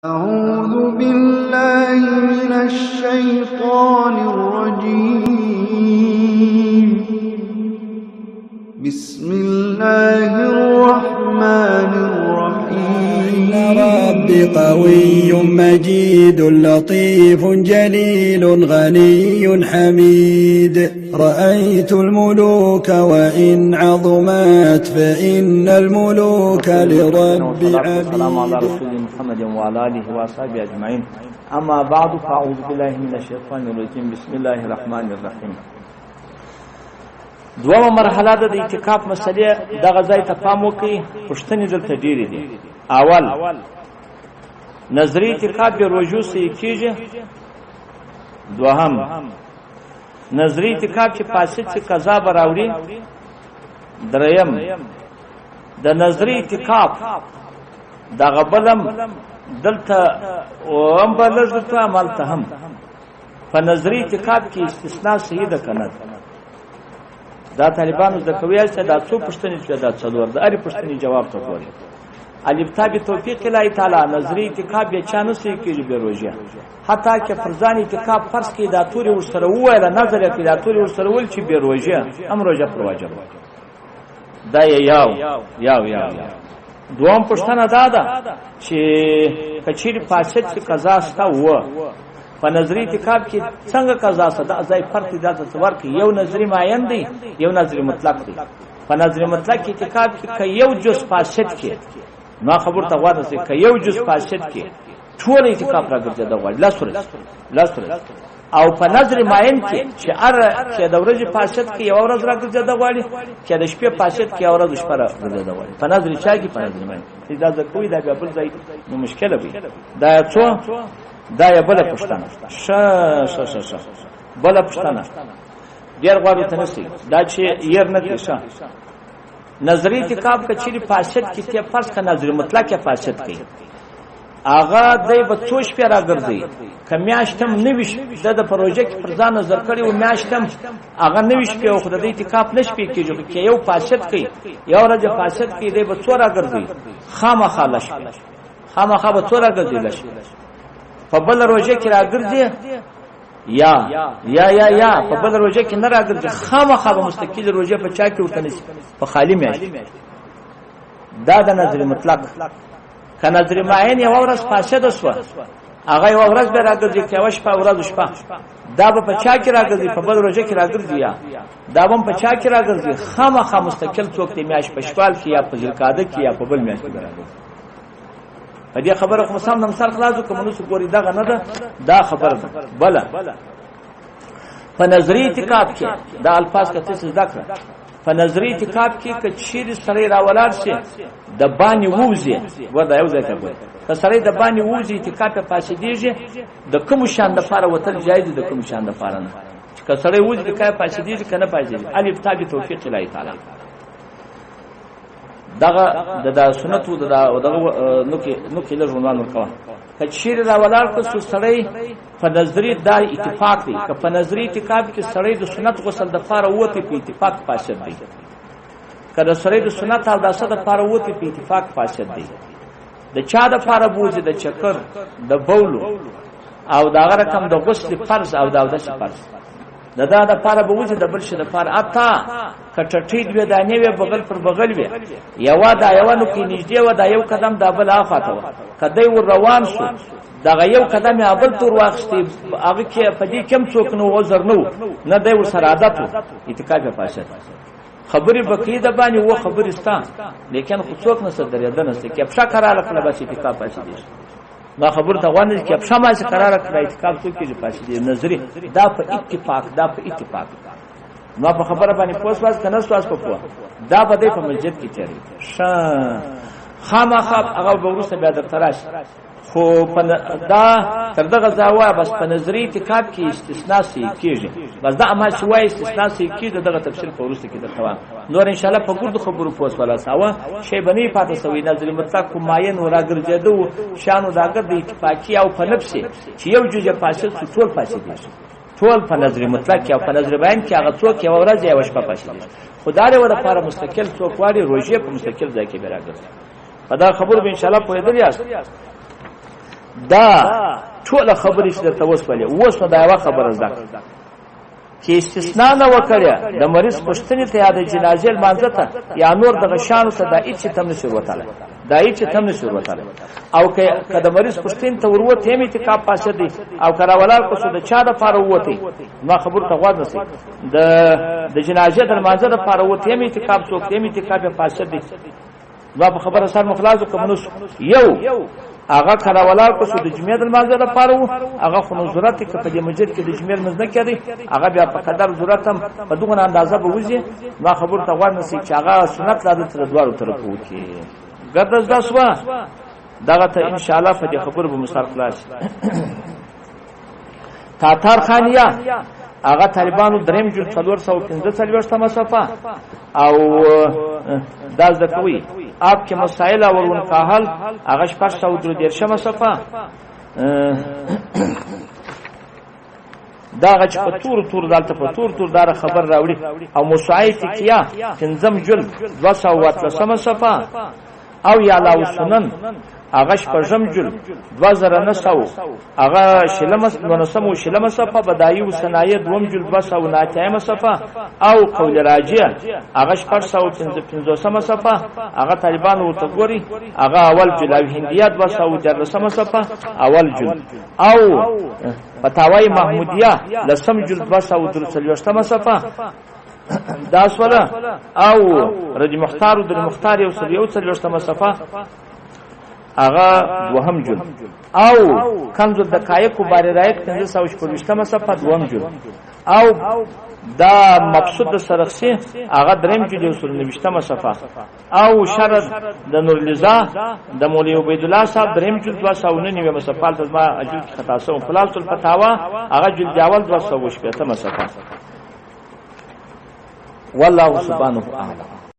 أعوذ بالله من الشيطان الرجيم. بسم الله الرحمن الرحيم. ربي قوي مجيد لطيف جليل غني حميد. رأيت الملوك وإن عظمت فإن الملوك لرب عبيد. السلام على رسول محمد وعلى آله وصحبه أجمعين. أما بعد فأعوذ بالله من الشيطان الرجيم. بسم الله الرحمن الرحيم. دوامه مرحله د اعتکاف مسلې د غزای ته پام وکړي. پښتنې دلته ډېرې دي. اول نظری اعتکاف به روزو سي کیږي. دوهم نظری اعتکاف چې فاسد چې قضا براوري. دریم د نظری اعتکاف د غبلم دلته او هم بلځته عمل ته هم په نظری اعتکاف کې استثناء صحیح ده کنه. دا طالبانو د کویل څخه دا څو پښتنې چې دا څلور د اړ پښتنې جواب ته کوي. الف تاب توفیق الهی تعالی نظری اعتکاف به چانه سي کېږي به روزه حتی چې فرضان اعتکاف فرض کې دا توري ورسره وایله نظر کې دا توري ورسره ول چې به روزه هم روزه پر واجب دا یو دوم پښتنه دا ده چې کچیر فاسد چې قضا ستا و په نظری اعتکاف کې څنګه قضا ستا ځای فرق دي دا تصور کې یو نظری معین دی یو نظری مطلق دی. په نظری مطلق کې اعتکاف کې یو جز فاسد کې نو خبر ته غواړم چې یو جز فاسد کې ټول اعتکاف راګرځي دا غواړي لا سورج او په نظر معین کې چې چې د ورځې فاسد کې یو ورځ راګرځي دا غواړي چې د شپې فاسد کې یو ورځ شپه راګرځي دا غواړي. په نظر چا کې په نظر معین دا ځکوي دا بل ځای نو مشکله وي. دا څو دا یې بل پښتنه بل پښتنه ډیر غواړي ته نسی دا چې ير نه کیسه نظری اعتکاف کچری فاسد کې ته فرض کا نظر مطلق کې فاسد کې اغا دای په څوش په راګرځي کمیاشتم نویش د پروژه کې فرضان نظر کړی او میاشتم اغا نویش په خود د اعتکاف نش په کېږي کې یو فاسد کې یو ورځ فاسد کې دای په څو راګرځي خامخا به څو راګرځي لش په بل روزه کې راګرځي یا په بل روزه کې نه راګرځي خامخا به مستقل روزه په چا کې ورته نشي په خالی میاشت. دا د نظر مطلق که نظر معین یو ورځ فاسد وسو هغه یو ورځ به راګرځي کې واش په ورځ شپه دا به په چا کې راګرځي په بل روزه کې راګرځي دا به په چا کې راګرځي خامخا مستقل څوک دی میاشت په شوال کې یا په ذلقعده کې یا په بل میاشت کې راګرځي. په دې خبره خو سم نمسر خلاصو کوم نو ګوري دغه نه ده دا خبره بل په نظری اعتکاف کې دا الفاظ کته څه ذکر په نظری اعتکاف کې کچیر سره راولار شي د باندې ووزي ودا یو ځای ته وي که سره د باندې ووزي اعتکاف په فاسدیږي د کوم شان د فار وتل جایز د کوم شان د فار نه که سره ووزي د کای فاسدیږي کنه فاسدیږي الف تاب توفیق الهی تعالی دغه د سنتو دغه نو کې له ژوند ورکوه کچیر راولار کو سړی په نظری دا اتفاق دی که په نظری اعتکاف کې سړی د سنت غسل د فار وته په اتفاق فاسد دی کله سړی د سنت او د صد فار وته په اتفاق فاسد دی. د چا د فار بوزي د چکر د بولو او دا رقم د غسل فرض او د فرض دا د پاره بوزي د بل شي د پاره اتا کټټید و دا نه وی بغل پر بغل وی یو نو کې نږدې و دا یو قدم د بل افاته و کدی ور روان شو دا یو قدم ابل تور واخستي هغه کې په دې کم څوک نو وزر نه دی ور سره عادت اعتکاف فاسد خبري بقید باندې و خبر استا لیکن خو څوک نه صدر یاد نه سي کې افشا قرار کړل بس اعتکاف فاسد ما خبر ته وانه کې افشا ما قرار کړل اعتکاف څوک کې فاسد نظری دا په اتفاق ما په خبره باندې پوسواس کنه سواس په پوه دا به په مسجد کې چاري خامخا هغه ورسته بیا در تراش خو دا تر دغه ځاوا بس په نظری اعتکاف کې استثناء سي کېږي بس دا اما شوي استثناء سي کېږي دغه تفصیل په ورسته کې درته نور ان شاء الله په ګرد خبرو پوسواله ساوه شی بنې پاتې سوي نظر مطلق کو ماین وراګرځېدو شانو داګه د اتفاقی او په نفسه چې یو جوجه فاسد ټول فاسد دي ټول په نظر مطلق او په نظر بیان کې هغه څوک یو ورځ یو شپه فاسد دي. خدای له لپاره مستقل څوک واړي روزه په مستقل ځای کې راګرځي. په دا خبرو به ان شاء الله په دې یاست دا ټول خبرې چې درته وسولې اوس نو دا یوه خبره زده کړه چې استثناء نه وکړه د مریض پوښتنې ته یا د جنازې لمانځه ته یا نور دغه شیانو ته دا هېڅ ته هم نشي وروتلی دا هېڅ ته هم نشي وروتلی او که د مریض پوښتنې ته وروتې هم اعتکاف فاسد دی او که راولاړ که څو د چا دپاره ووتی ما خبرو ته غوږ نیسئ د جنازې د لمانځه دپاره ووتی هم اعتکاف څوک دی هم اعتکاف یې فاسد دی ما په خبره سر مخلاص وکړم نو یو هغه کله ولاړ کو د جمعې د لمانځه لپاره وو هغه خو نو ضرورت کې په دې مسجد کې د جمعې لمونځ نه کېدی هغه بیا په قدر ضرورت هم په دغه اندازه به وځي ما خبر ته غوړ نسی چې هغه سنت لاده تر دوارو طرفو کې ګردز دا سوا دغه ته ان شاء الله په دې خبر به مسار خلاص تاتار خانیا هغه طالبانو دریم جوړ 445 صفه او دا ځکوي آپ کے مسائل اور ان کا حل آغاش پر سعود دیرشم صفه دا غچ په تور دالته په تور دار خبر راوړي او مساعد کیا تنظیم جل 213 صفه او یا لا سنن آغاش پر جمجل 2900 آغا شلمس نسمو شلم صفه بدایي و صنایع دوم جل 209 صفه او قول راجع آغاش پر 150 صفه آغا طالبان ورته ګوري آغا اول جل او هندیات 213 صفه اول جل او فتاوی محمودیه لسم جل 243 صفه داس ولا او رج مختار د مختار یو 143 صفه اغا دوهم جل او کنز الدقایق بار رایت 520 صفه دوهم جل او دا مقصود سرخسی اغا دریم جل 190 صفه او شرط د نور لزا د مولوی عبید الله صاحب دریم جل 299 صفه تزما اجل خطا سو خلاص الفتاوا اغا جل جاول 220 صفه والله سبحانه وتعالى